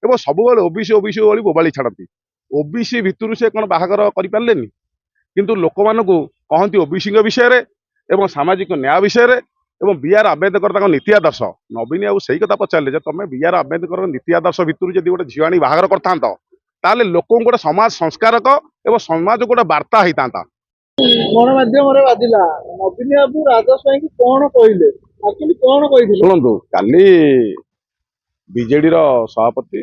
ଏବଂ ସବୁବେଳେ OBC OBC ବୋଲି ବୋବାଳି ଛାଡ଼ନ୍ତି। ଓବିସି ଭିତରୁ ସେ କ'ଣ ବାହାଘର କରିପାରିଲେନି? କିନ୍ତୁ ଲୋକମାନଙ୍କୁ କହନ୍ତି ଓବିସିଙ୍କ ବିଷୟରେ ଏବଂ ସାମାଜିକ ନ୍ୟାୟ ବିଷୟରେ ଏବଂ ବିଆର୍ ଆମ୍ବେଦକର ତାଙ୍କ ନୀତି ଆଦର୍ଶ। ନବୀନ ବାବୁ ସେଇ କଥା ପଚାରିଲେ ଯେ ତମେ ବିଆର୍ ଆମ୍ବେଦକର ନୀତି ଆଦର୍ଶ ଭିତରୁ ଯଦି ଗୋଟେ ଝିଅ ଆଣି ବାହାଘର କରିଥାନ୍ତ ତାହେଲେ ଲୋକଙ୍କୁ ଗୋଟେ ସମାଜ ସଂସ୍କାରକ ଏବଂ ସମାଜକୁ ଗୋଟେ ବାର୍ତ୍ତା ହେଇଥାନ୍ତା। ଗଣମାଧ୍ୟମରେ ବାଜିଲା ନବୀନ ବାବୁ ରାଜା ସ୍ୱାଇଁକି କଣ କହିଲେ, ଆକ୍ଚୁଆଲି କଣ କହିଥିଲେ? ଶୁଣନ୍ତୁ, କାଲି ବିଜେଡିର ସଭାପତି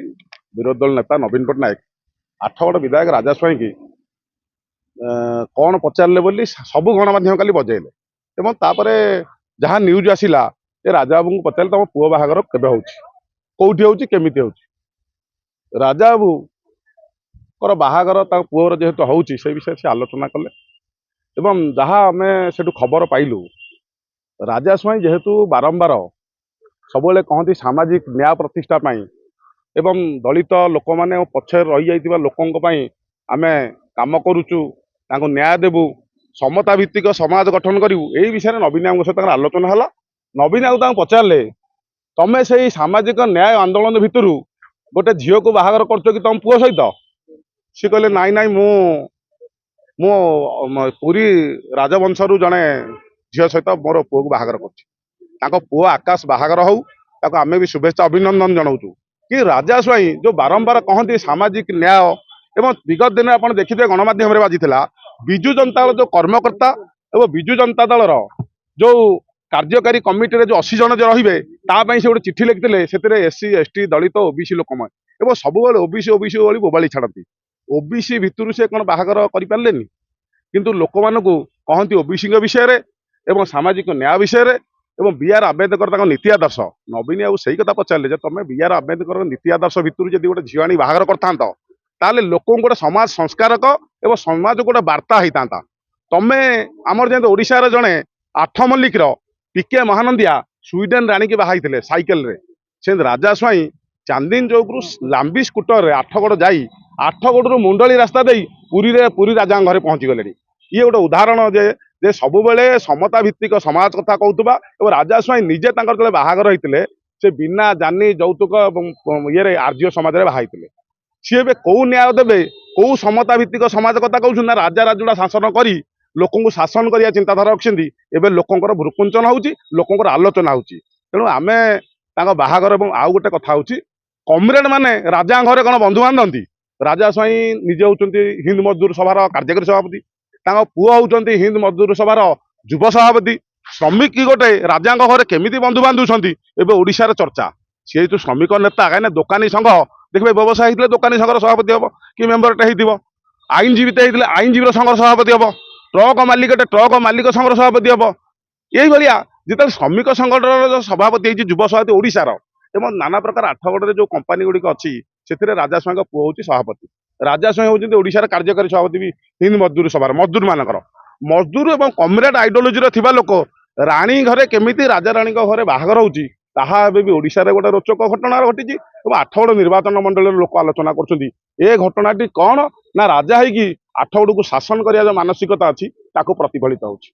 ବିରୋଧୀ ଦଳ ନେତା ନବୀନ ପଟ୍ଟନାୟକ ଆଠଗଡ଼ ବିଧାୟକ ରାଜା ସ୍ୱାଇଁକି କଣ ପଚାରିଲେ ବୋଲି ସବୁ ଗଣମାଧ୍ୟମ କାଲି ବଜେଇଲେ ଏବଂ ତାପରେ ଯାହା ନ୍ୟୁଜ ଆସିଲା ଏ ରାଜା ବାବୁଙ୍କୁ ପଚାରିଲେ ତମ ପୁଅ ବାହାଘର କେବେ ହଉଛି, କୋଉଠି ହଉଛି, କେମିତି ହଉଛି। ରାଜା ବାବୁଙ୍କର ବାହାଘର ତାଙ୍କ ପୁଅର ଯେହେତୁ ହଉଛି ସେ ବିଷୟରେ ସେ ଆଲୋଚନା କଲେ ଏବଂ ଯାହା ଆମେ ସେଠୁ ଖବର ପାଇଲୁ ରାଜା ସ୍ୱାଇଁ ଯେହେତୁ ବାରମ୍ବାର ସବୁବେଳେ କହନ୍ତି ସାମାଜିକ ନ୍ୟାୟ ପ୍ରତିଷ୍ଠା ପାଇଁ ଏବଂ ଦଳିତ ଲୋକମାନେ ପଛରେ ରହିଯାଇଥିବା ଲୋକଙ୍କ ପାଇଁ ଆମେ କାମ କରୁଛୁ, ତାଙ୍କୁ ନ୍ୟାୟ ଦେବୁ, ସମତା ଭିତ୍ତିକ ସମାଜ ଗଠନ କରିବୁ, ଏଇ ବିଷୟରେ ନବୀନ ବାବୁଙ୍କ ସହିତ ତାଙ୍କର ଆଲୋଚନା ହେଲା। ନବୀନ ବାବୁ ତାଙ୍କୁ ପଚାରିଲେ ତମେ ସେଇ ସାମାଜିକ ନ୍ୟାୟ ଆନ୍ଦୋଳନ ଭିତରୁ ଗୋଟେ ଝିଅକୁ ବାହାଘର କରୁଛ କି ତମ ପୁଅ ସହିତ? ସେ କହିଲେ ନାଇଁ ନାଇଁ ମୁଁ ପୁରୀ ରାଜବଂଶରୁ ଜଣେ ଝିଅ ସହିତ ମୋର ପୁଅକୁ ବାହାଘର କରୁଛି। ତାଙ୍କ ପୁଅ ଆକାଶ ବାହାଘର ହଉ, ତାକୁ ଆମେ ବି ଶୁଭେଚ୍ଛା ଅଭିନନ୍ଦନ ଜଣାଉଛୁ। କି ରାଜା ସ୍ୱାଇଁ ଯୋଉ ବାରମ୍ବାର କହନ୍ତି ସାମାଜିକ ନ୍ୟାୟ ଏବଂ ବିଗତ ଦିନରେ ଆପଣ ଦେଖିଥିବେ ଗଣମାଧ୍ୟମରେ ବାଜିଥିଲା ବିଜୁ ଜନତା ଦଳ ଯୋଉ କର୍ମକର୍ତ୍ତା ଏବଂ ବିଜୁ ଜନତା ଦଳର ଯୋଉ କାର୍ଯ୍ୟକାରୀ କମିଟିରେ ଯୋଉ 80 ଜଣ ରହିବେ ତା ପାଇଁ ସେ ଗୋଟେ ଚିଠି ଲେଖିଥିଲେ, ସେଥିରେ ଏସସି ଏସଟି ଦଳିତ ଓବିସି ଲୋକମାନେ ଏବଂ ସବୁବେଳେ ଓବିସି ଓବିସି ବୋଲି ବୋବାଳି ଛାଡ଼ନ୍ତି। ଓବିସି ଭିତରୁ ସେ କ'ଣ ବାହାଘର କରିପାରିଲେନି? କିନ୍ତୁ ଲୋକମାନଙ୍କୁ କହନ୍ତି ଓବିସିଙ୍କ ବିଷୟରେ ଏବଂ ସାମାଜିକ ନ୍ୟାୟ ବିଷୟରେ ଏବଂ ବିଆର୍ ଆମ୍ବେଦକର ତାଙ୍କ ନୀତି ଆଦର୍ଶ। ନବୀନ ବାବୁ ସେଇ କଥା ପଚାରିଲେ ଯେ ତମେ ବିଆର୍ ଆମ୍ବେଦକର ନୀତି ଆଦର୍ଶ ଭିତରୁ ଯଦି ଗୋଟେ ଝିଅ ଆଣି ବାହାଘର କରିଥାନ୍ତ ତାହେଲେ ଲୋକଙ୍କୁ ଗୋଟେ ସମାଜ ସଂସ୍କାରକ ଏବଂ ସମାଜକୁ ଗୋଟେ ବାର୍ତ୍ତା ହେଇଥାନ୍ତା। ତମେ ଆମର ଯେମିତି ଓଡ଼ିଶାର ଜଣେ ଆଠମଲ୍ଲିକର ପିକେ ମହାନନ୍ଦିଆ ସ୍ୱିଡେନ ରାଣୀକି ବାହା ହେଇଥିଲେ ସାଇକେଲରେ, ସେମିତି ରାଜା ସ୍ୱାଇଁ ଚାନ୍ଦିନ ଚୌକରୁ ଲାମ୍ବି ସ୍କୁଟରରେ ଆଠଗଡ଼ ଯାଇ ଆଠଗଡ଼ରୁ ମୁଣ୍ଡଳି ରାସ୍ତା ଦେଇ ପୁରୀ ରାଜାଙ୍କ ଘରେ ପହଞ୍ଚି ଗଲେଣି। ଇଏ ଗୋଟେ ଉଦାହରଣ ଯେ ସବୁବେଳେ ସମତା ଭିତ୍ତିକ ସମାଜ କଥା କହୁଥିବା ଏବଂ ରାଜା ସ୍ୱାଇଁ ନିଜେ ତାଙ୍କର ଯେତେବେଳେ ବାହାଘର ହେଇଥିଲେ ସେ ବିନା ଜାନି ଯୌତୁକ ଏବଂ ଇଏରେ ଆର୍ଯ୍ୟ ସମାଜରେ ବାହା ହେଇଥିଲେ। ସିଏ ଏବେ କୋଉ ନ୍ୟାୟ ଦେବେ, କୋଉ ସମତା ଭିତ୍ତିକ ସମାଜ କଥା କହୁଛନ୍ତି ନା ରାଜା ରାଜୁଡ଼ା ଶାସନ କରି ଲୋକଙ୍କୁ ଶାସନ କରିବା ଚିନ୍ତାଧାରା ରଖିଛନ୍ତି। ଏବେ ଲୋକଙ୍କର ଭ୍ରୁକୁଞ୍ଚନ ହଉଛି, ଲୋକଙ୍କର ଆଲୋଚନା ହଉଛି। ତେଣୁ ଆମେ ତାଙ୍କ ବାହାଘର ଏବଂ ଆଉ ଗୋଟେ କଥା ହଉଛି କମ୍ରେଡ ମାନେ ରାଜାଙ୍କ ଘରେ କ'ଣ ବନ୍ଧୁ ବାନ୍ଧନ୍ତି? ରାଜା ସ୍ୱାଇଁ ନିଜେ ହଉଛନ୍ତି ହିନ୍ଦ ମଜଦୁର ସଭାର କାର୍ଯ୍ୟକାରୀ ସଭାପତି, ତାଙ୍କ ପୁଅ ହଉଛନ୍ତି ହିନ୍ଦ ମଜଦୁର ସଭାର ଯୁବ ସଭାପତି। ଶ୍ରମିକ ଗୋଟେ ରାଜାଙ୍କ ଘରେ କେମିତି ବନ୍ଧୁ ବାନ୍ଧୁଛନ୍ତି ଏବେ ଓଡ଼ିଶାର ଚର୍ଚ୍ଚା। ସିଏ ଯେହେତୁ ଶ୍ରମିକ ନେତା, କାହିଁକିନା ଦୋକାନୀ ସଂଘ ଦେଖିବେ ବ୍ୟବସାୟ ହେଇଥିଲେ ଦୋକାନୀ ସଂଘର ସଭାପତି ହବ କି ମେମ୍ବରଟେ ହେଇଥିବ, ଆଇନଜୀବୀଟେ ହେଇଥିଲେ ଆଇନଜୀବୀର ସଂଘର ସଭାପତି ହବ, ଟ୍ରକ ମାଲିକଟେ ଟ୍ରକ ମାଲିକ ସଂଘର ସଭାପତି ହବ। ଏଇଭଳିଆ ଯେତେବେଳେ ଶ୍ରମିକ ସଂଗଠନର ସଭାପତି ହେଇଛି ଯୁବ ସଭାପତି ଓଡ଼ିଶାର ଏବଂ ନାନା ପ୍ରକାର ଆଠଗଡ଼ରେ ଯୋଉ କମ୍ପାନୀ ଗୁଡ଼ିକ ଅଛି ସେଥିରେ ରାଜା ସ୍ୱାଇଁଙ୍କ ପୁଅ ହଉଛି ସଭାପତି। ରାଜା ସ୍ୱାଇଁ ହଉଛନ୍ତି ଓଡ଼ିଶାର କାର୍ଯ୍ୟକାରୀ ସଭାପତି ବି ହିନ୍ଦ ମଜଦୁର ସଭାର ମଜଦୁର ମାନଙ୍କର। ମଜଦୁର ଏବଂ କମ୍ରେଡ ଆଇଡିଓଲୋଜିର ଥିବା ଲୋକ ରାଣୀ ଘରେ କେମିତି ରାଜା ରାଣୀଙ୍କ ଘରେ ବାହାଘର ହଉଛି ତାହା ଏବେ ବି ଓଡ଼ିଶାରେ ଗୋଟେ ରୋଚକ ଘଟଣା ଘଟିଛି ଏବଂ ଆଠଗଡ଼ ନିର୍ବାଚନ ମଣ୍ଡଳୀର ଲୋକ ଆଲୋଚନା କରୁଛନ୍ତି ଏ ଘଟଣାଟି କ'ଣ ନା ରାଜା ହେଇକି ଆଠଗଡ଼କୁ ଶାସନ କରିବା ଯୋଉ ମାନସିକତା ଅଛି ତାକୁ ପ୍ରତିଫଳିତ ହଉଛି।